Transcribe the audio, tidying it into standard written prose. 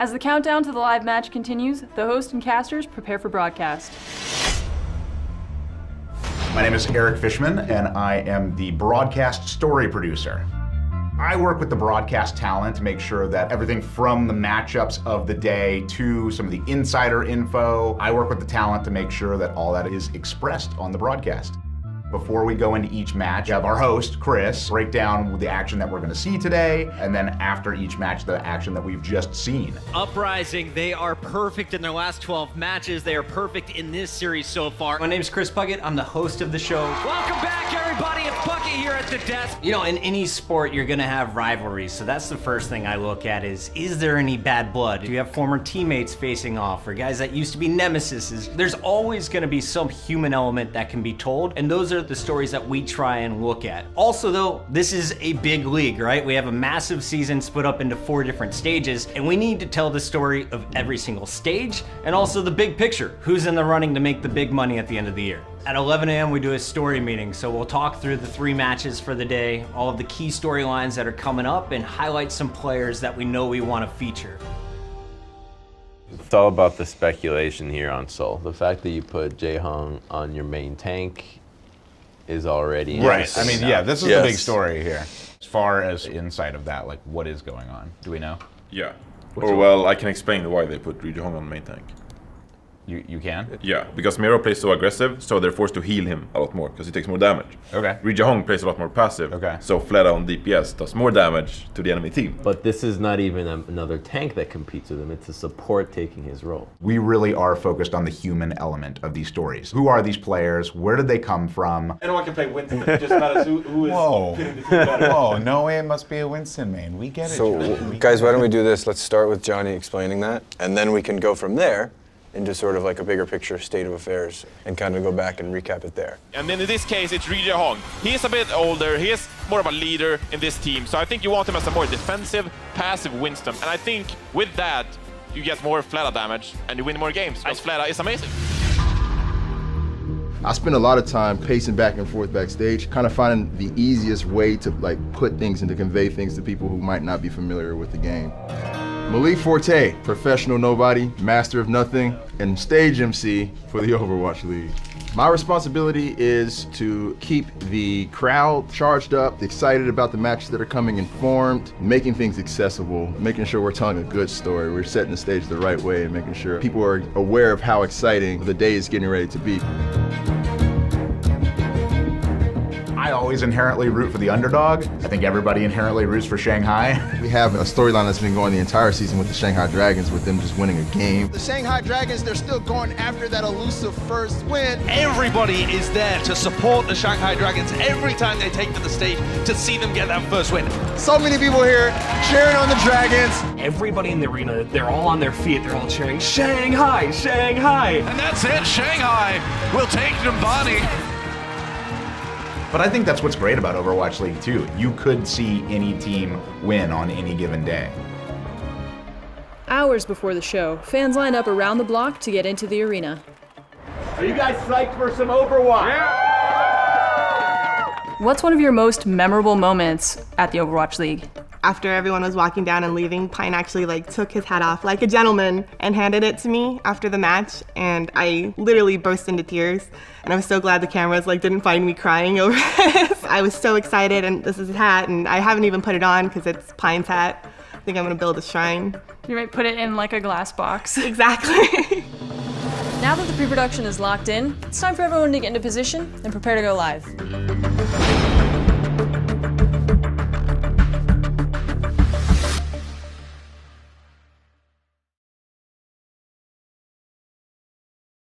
As the countdown to the live match continues, the host and casters prepare for broadcast. My name is Eric Fishman, and I am the broadcast story producer. I work with the broadcast talent to make sure that everything from the matchups of the day to some of the insider info, I work with the talent to make sure that all that is expressed on the broadcast. Before we go into each match, we have our host, Chris, break down the action that we're going to see today, and then after each match, the action that we've just seen. Uprising, they are perfect in their last 12 matches. They are perfect in this series so far. My name's Chris Puckett. I'm the host of the show. Welcome back, everybody. It's Puckett here at the desk. You know, in any sport, you're going to have rivalries, so that's the first thing I look at is there any bad blood? Do you have former teammates facing off, or guys that used to be nemesises? There's always going to be some human element that can be told, and those are the stories that we try and look at. Also though, this is a big league, right? We have a massive season split up into 4 different stages, and we need to tell the story of every single stage, and also the big picture. Who's in the running to make the big money at the end of the year? At 11 a.m. we do a story meeting, so we'll talk through the 3 matches for the day, all of the key storylines that are coming up, and highlight some players that we know we want to feature. It's all about the speculation here on Seoul. The fact that you put Jae-hong on your main tank is already right. I mean, yeah, this is the big story here. As far as insight of that, like what is going on? Do we know? Yeah. Well, I can explain why they put Ri Jae-hong on main tank. You can? Yeah, because Miro plays so aggressive, so they're forced to heal him a lot more because he takes more damage. Okay. Ri Jae-hong plays a lot more passive, so Fleta on DPS does more damage to the enemy team. But this is not even another tank that competes with him, it's a support taking his role. We really are focused on the human element of these stories. Who are these players? Where did they come from? Anyone can play Winston, it just matters who is fitting the team better. Whoa, no way it must be a Winston main. We get it. So, guys, why don't we do this? Let's start with Johnny explaining that, and then we can go from there into sort of like a bigger picture state of affairs and kind of go back and recap it there. And then in this case, it's Ri Jae-hong. He's a bit older, he is more of a leader in this team, so I think you want him as a more defensive, passive Winston. And I think with that, you get more Fleta damage and you win more games, because Fleta is amazing. I spend a lot of time pacing back and forth backstage, kind of finding the easiest way to like put things and to convey things to people who might not be familiar with the game. Malik Forte, professional nobody, master of nothing, and stage MC for the Overwatch League. My responsibility is to keep the crowd charged up, excited about the matches that are coming, informed, making things accessible, making sure we're telling a good story, we're setting the stage the right way, and making sure people are aware of how exciting the day is getting ready to be. I always inherently root for the underdog. I think everybody inherently roots for Shanghai. We have a storyline that's been going the entire season with the Shanghai Dragons, with them just winning a game. The Shanghai Dragons, they're still going after that elusive first win. Everybody is there to support the Shanghai Dragons every time they take to the stage to see them get that first win. So many people here cheering on the Dragons. Everybody in the arena, they're all on their feet, they're all cheering, Shanghai, Shanghai. And that's it, Shanghai will take Numbani. But I think that's what's great about Overwatch League too. You could see any team win on any given day. Hours before the show, fans line up around the block to get into the arena. Are you guys psyched for some Overwatch? Yeah! What's one of your most memorable moments at the Overwatch League? After everyone was walking down and leaving, Pine actually took his hat off like a gentleman and handed it to me after the match, and I literally burst into tears. And I was so glad the cameras didn't find me crying over this. I was so excited, and this is his hat, and I haven't even put it on because it's Pine's hat. I think I'm gonna build a shrine. You might put it in like a glass box. Exactly. Now that the pre-production is locked in, it's time for everyone to get into position and prepare to go live.